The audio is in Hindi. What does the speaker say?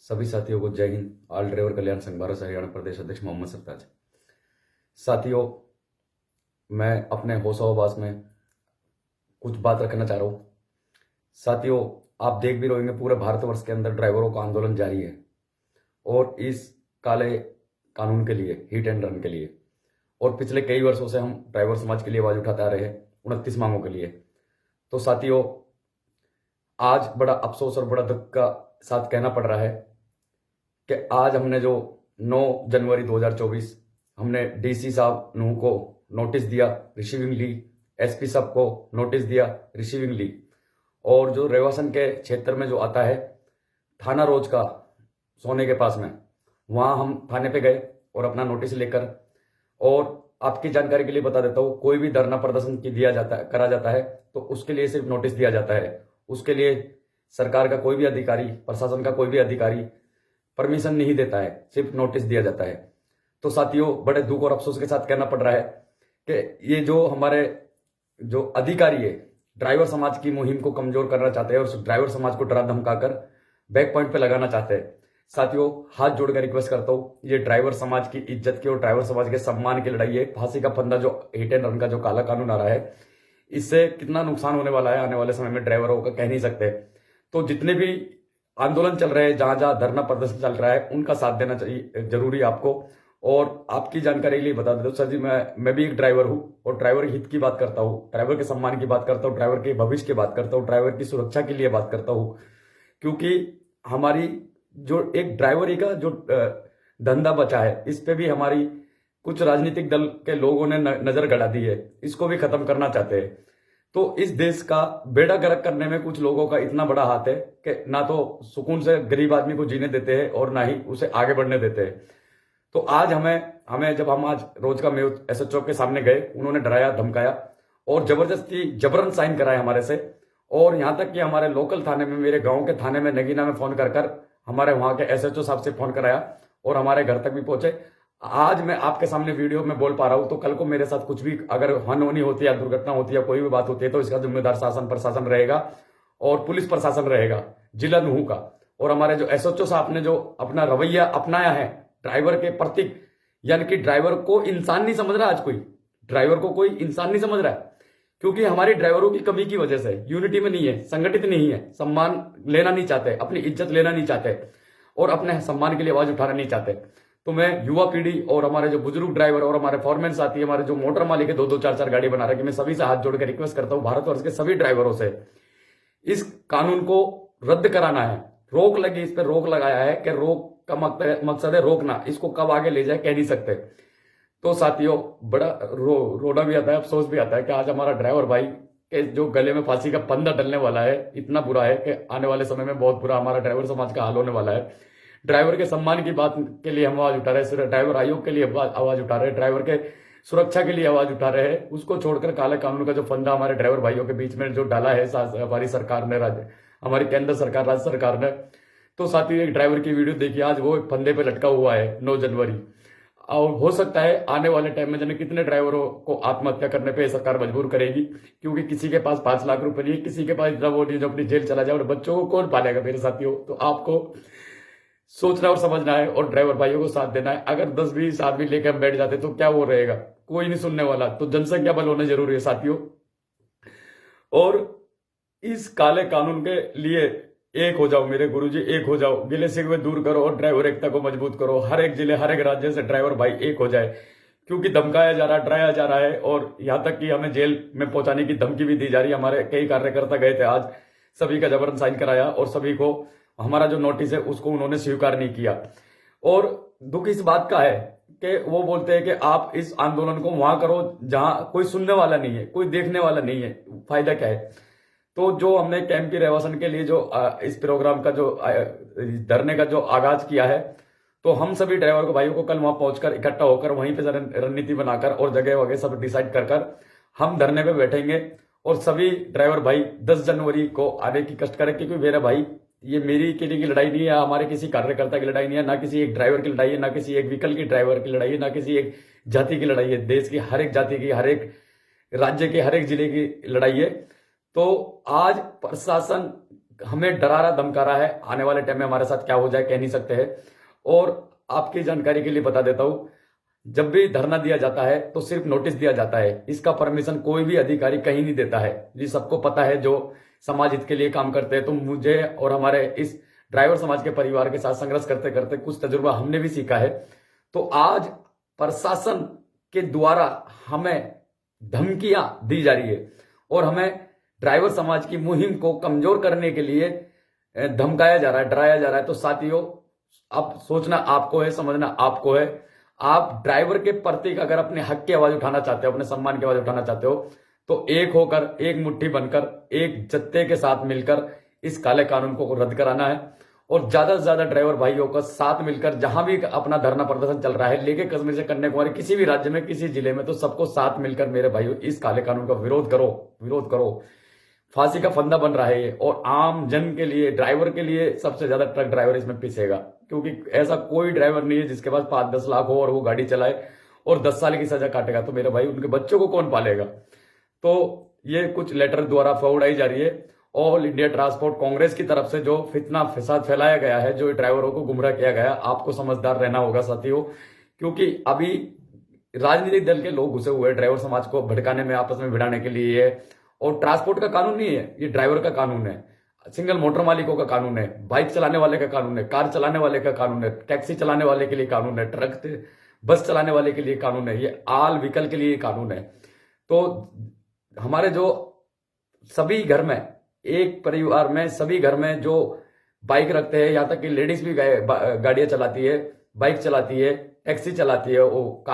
सभी साथियों को जय हिंद। ऑल ड्राइवर कल्याण संघ भारत से हरियाणा प्रदेश अध्यक्ष मोहम्मद सरताज। साथियों, मैं अपने होशावास में कुछ बात रखना चाह रहा हूँ। साथियों, आप देख भी रहे होंगे पूरे भारतवर्ष के अंदर ड्राइवरों का आंदोलन जारी है और इस काले कानून के लिए, हिट एंड रन के लिए। और पिछले कई वर्षों से हम ड्राइवर समाज के लिए आवाज उठाते आ रहे हैं 29 मांगों के लिए। तो साथियों, आज बड़ा अफसोस और बड़ा दुख का साथ कहना पड़ रहा है कि आज हमने जो 9 जनवरी 2024 हमने डीसी साहब नूह को नोटिस दिया रिसीविंग ली, एसपी साहब को नोटिस दिया रिसीविंग ली, और जो रेवासन के क्षेत्र में जो आता है थाना रोज का सोने के पास में, वहां हम थाने पे गए और अपना नोटिस लेकर, और आपकी जानकारी के लिए बता देता हूँ, कोई भी धरना प्रदर्शन करा जाता है तो उसके लिए सिर्फ नोटिस दिया जाता है। उसके लिए सरकार का कोई भी अधिकारी, प्रशासन का कोई भी अधिकारी परमिशन नहीं देता है, सिर्फ नोटिस दिया जाता है। तो साथियों, बड़े दुख और अफसोस के साथ कहना पड़ रहा है कि ये जो हमारे जो अधिकारी है ड्राइवर समाज की मुहिम को कमजोर करना चाहते हैं और उस ड्राइवर समाज को डरा धमकाकर बैक पॉइंट पे लगाना चाहते हैं। साथियों, हाथ जोड़कर रिक्वेस्ट करता हूँ, ये ड्राइवर समाज की इज्जत की और ड्राइवर समाज के सम्मान की लड़ाई है। फांसी का फंदा जो हिट एंड रन का जो काला कानून आ रहा है, इससे कितना नुकसान होने वाला है आने वाले समय में ड्राइवरों का कह नहीं सकते। तो जितने भी आंदोलन चल रहे हैं, जहां जहां धरना प्रदर्शन चल रहा है, उनका साथ देना चाहिए जरूरी आपको। और आपकी जानकारी के लिए बता देता हूँ सर जी, मैं भी एक ड्राइवर हूँ और ड्राइवर हित की बात करता हूँ, ड्राइवर के सम्मान की बात करता हूँ, ड्राइवर के भविष्य की बात करता हूँ, ड्राइवर की सुरक्षा के लिए बात करता हूँ। क्योंकि हमारी जो एक ड्राइवरी का जो धंधा बचा है, इस पे भी हमारी कुछ राजनीतिक दल के लोगों ने नजर गड़ा दी है, इसको भी खत्म करना चाहते हैं। तो इस देश का बेड़ा गर्क करने में कुछ लोगों का इतना बड़ा हाथ है कि ना तो सुकून से गरीब आदमी को जीने देते हैं और ना ही उसे आगे बढ़ने देते हैं। तो आज हमें जब हम आज रोज का एसएचओ के सामने गए, उन्होंने डराया धमकाया और जबरदस्ती जबरन साइन कराया हमारे से। और यहां तक कि हमारे लोकल थाने में, मेरे गांव के थाने में नगीना में फोन कर हमारे वहां के एसएचओ साहब से फोन कराया और हमारे घर तक भी पहुंचे। आज मैं आपके सामने वीडियो में बोल पा रहा हूं, तो कल को मेरे साथ कुछ भी अगर अनहोनी होती है या दुर्घटना होती है या कोई भी बात होती है, तो इसका जिम्मेदार शासन प्रशासन रहेगा और पुलिस प्रशासन रहेगा जिला नूह का। और हमारे जो एसएचओ साहब ने जो अपना रवैया अपनाया है ड्राइवर के प्रति, यानी कि ड्राइवर को इंसान नहीं समझ रहा, आज कोई ड्राइवर को कोई इंसान नहीं समझ रहा है, क्योंकि हमारी ड्राइवरों की कमी की वजह से यूनिटी में नहीं है, संगठित नहीं है, सम्मान लेना नहीं चाहते, अपनी इज्जत लेना नहीं चाहते और अपने सम्मान के लिए आवाज उठाना नहीं चाहते। तो मैं युवा पीढ़ी और हमारे जो बुजुर्ग ड्राइवर और हमारे फॉरमैन साथी, हमारे जो मोटर मालिक है 2-2 4-4 गाड़ी बना रहे, मैं सभी से हाथ जोड़कर रिक्वेस्ट करता हूं, भारतवर्ष के सभी ड्राइवरों से इस कानून को रद्द कराना है। रोक लगी, इस पर रोक लगाया है कि रोक का मकसद है रोकना, इसको कब आगे ले जाए कह नहीं सकते। तो साथियों, बड़ा रोना भी आता है, अफसोस भी आता है कि आज हमारा ड्राइवर भाई के जो गले में फांसी का फंदा डलने वाला है, इतना बुरा है कि आने वाले समय में बहुत बुरा हमारा ड्राइवर समाज का हाल होने वाला है। ड्राइवर के सम्मान की बात के लिए हम आवाज उठा रहे हैं, ड्राइवर आयोग के लिए आवाज उठा रहे हैं, ड्राइवर के सुरक्षा के लिए आवाज उठा रहे हैं। उसको छोड़कर काला कानून का जो फंदा हमारे ड्राइवर भाइयों के बीच में जो डाला है हमारी सरकार ने, हमारी केंद्र सरकार, राज्य सरकार ने। तो साथ ही एक ड्राइवर की वीडियो देखिए, आज वो एक फंदे पे लटका हुआ है 9 जनवरी। और हो सकता है आने वाले टाइम में जाने कितने ड्राइवरों को आत्महत्या करने पे सरकार मजबूर करेगी, क्योंकि किसी के पास 5 लाख रुपए नहीं है, किसी के पास इतना वो नहीं जो अपनी जेल चला जाए, और बच्चों को कौन पालेगा मेरे साथियों। तो आपको सोचना और समझना है और ड्राइवर भाइयों को साथ देना है। अगर 10-20 आदमी लेकर हम बैठ जाते तो क्या वो रहेगा, कोई नहीं सुनने वाला। तो जनसंख्या बल होना जरूरी है साथियों। और इस काले कानून के लिए एक हो जाओ मेरे गुरुजी, एक हो जाओ, गिले शिकवे दूर करो और ड्राइवर एकता को मजबूत करो। हर एक जिले, हर एक राज्य से ड्राइवर भाई एक हो जाए, क्योंकि धमकाया जा रहा है, डराया जा रहा है और यहां तक कि हमें जेल में पहुंचाने की धमकी भी दी जा रही है। हमारे कई कार्यकर्ता गए थे आज, सभी का जबरन साइन कराया और सभी को हमारा जो नोटिस है उसको उन्होंने स्वीकार नहीं किया। और दुख इस बात का है कि वो बोलते हैं कि आप इस आंदोलन को वहां करो जहां कोई सुनने वाला नहीं है, कोई देखने वाला नहीं है, फायदा क्या है। तो जो हमने कैंप की रेवासन के लिए जो इस प्रोग्राम का जो धरने का जो आगाज किया है, तो हम सभी ड्राइवर को भाइयों को कल वहां पहुंचकर इकट्ठा होकर वहीं पे रणनीति बनाकर और जगह वगैरह सब डिसाइड कर हम धरने पे बैठेंगे। और सभी ड्राइवर भाई 10 जनवरी को आने की कष्ट करें, क्योंकि मेरा भाई ये मेरी के लिए की लड़ाई नहीं है, हमारे किसी कार्यकर्ता की लड़ाई नहीं है, ना किसी एक ड्राइवर की लड़ाई है, ना किसी एक व्हीकल की ड्राइवर की लड़ाई है, ना किसी एक जाति की लड़ाई है। देश की हर एक जाति की, हर एक राज्य के, हर एक जिले की लड़ाई है। तो आज प्रशासन हमें डरा रहा धमका रहा है। आने वाले टाइम में हमारे साथ क्या हो जाए कह नहीं सकते हैं। और आपकी जानकारी के लिए बता देता हूं, जब भी धरना दिया जाता है तो सिर्फ नोटिस दिया जाता है, इसका परमिशन कोई भी अधिकारी कहीं नहीं देता है। ये सबको पता है जो समाज हित के लिए काम करते हैं। तो मुझे और हमारे इस ड्राइवर समाज के परिवार के साथ संघर्ष करते करते कुछ तजुर्बा हमने भी सीखा है। तो आज प्रशासन के द्वारा हमें धमकियां दी जा रही है और हमें ड्राइवर समाज की मुहिम को कमजोर करने के लिए धमकाया जा रहा है, डराया जा रहा है। तो साथियों, अब सोचना आपको है, समझना आपको है। आप ड्राइवर के प्रति अगर अपने हक की आवाज उठाना चाहते हो, अपने सम्मान की आवाज उठाना चाहते हो, तो एक होकर, एक मुट्ठी बनकर, एक जत्थे के साथ मिलकर इस काले कानून को रद्द कराना है। और ज्यादा से ज्यादा ड्राइवर भाइयों का साथ मिलकर जहां भी अपना धरना प्रदर्शन चल रहा है, लेके कश्मीर से कन्याकुमारी, किसी भी राज्य में, किसी जिले में, तो सबको साथ मिलकर मेरे भाइयों इस काले कानून का विरोध करो, विरोध करो। फांसी का फंदा बन रहा है ये, और आम जन के लिए, ड्राइवर के लिए सबसे ज्यादा ट्रक ड्राइवर इसमें पिसेगा, क्योंकि ऐसा कोई ड्राइवर नहीं है जिसके पास 5-10 लाख हो और वो गाड़ी चलाए और 10 साल की सजा काटेगा। तो मेरे भाई, उनके बच्चों को कौन पालेगा? तो ये कुछ लेटर द्वारा फौड़ाई जा रही है। ऑल इंडिया ट्रांसपोर्ट कांग्रेस की तरफ से जो फितना फसाद फैलाया गया है, जो ड्राइवरों को गुमराह किया गया, आपको समझदार रहना होगा साथियों, क्योंकि अभी राजनीतिक दल के लोग घुसे हुए हैं ड्राइवर समाज को भड़काने में, आपस में भिड़ाने के लिए। और ट्रांसपोर्ट का कानून नहीं है ये, ड्राइवर का कानून है, सिंगल मोटर मालिकों का कानून है, बाइक चलाने वाले का कानून है, कार चलाने वाले का कानून है, टैक्सी चलाने वाले के लिए कानून है, ट्रक बस चलाने वाले के लिए कानून है, ये आल व्हीकल के लिए कानून है। तो हमारे जो सभी घर में, एक परिवार में सभी घर में जो बाइक रखते हैं, यहाँ तक कि लेडीज भी गाड़ियां चलाती है, बाइक चलाती है, टैक्सी चलाती है, वो कार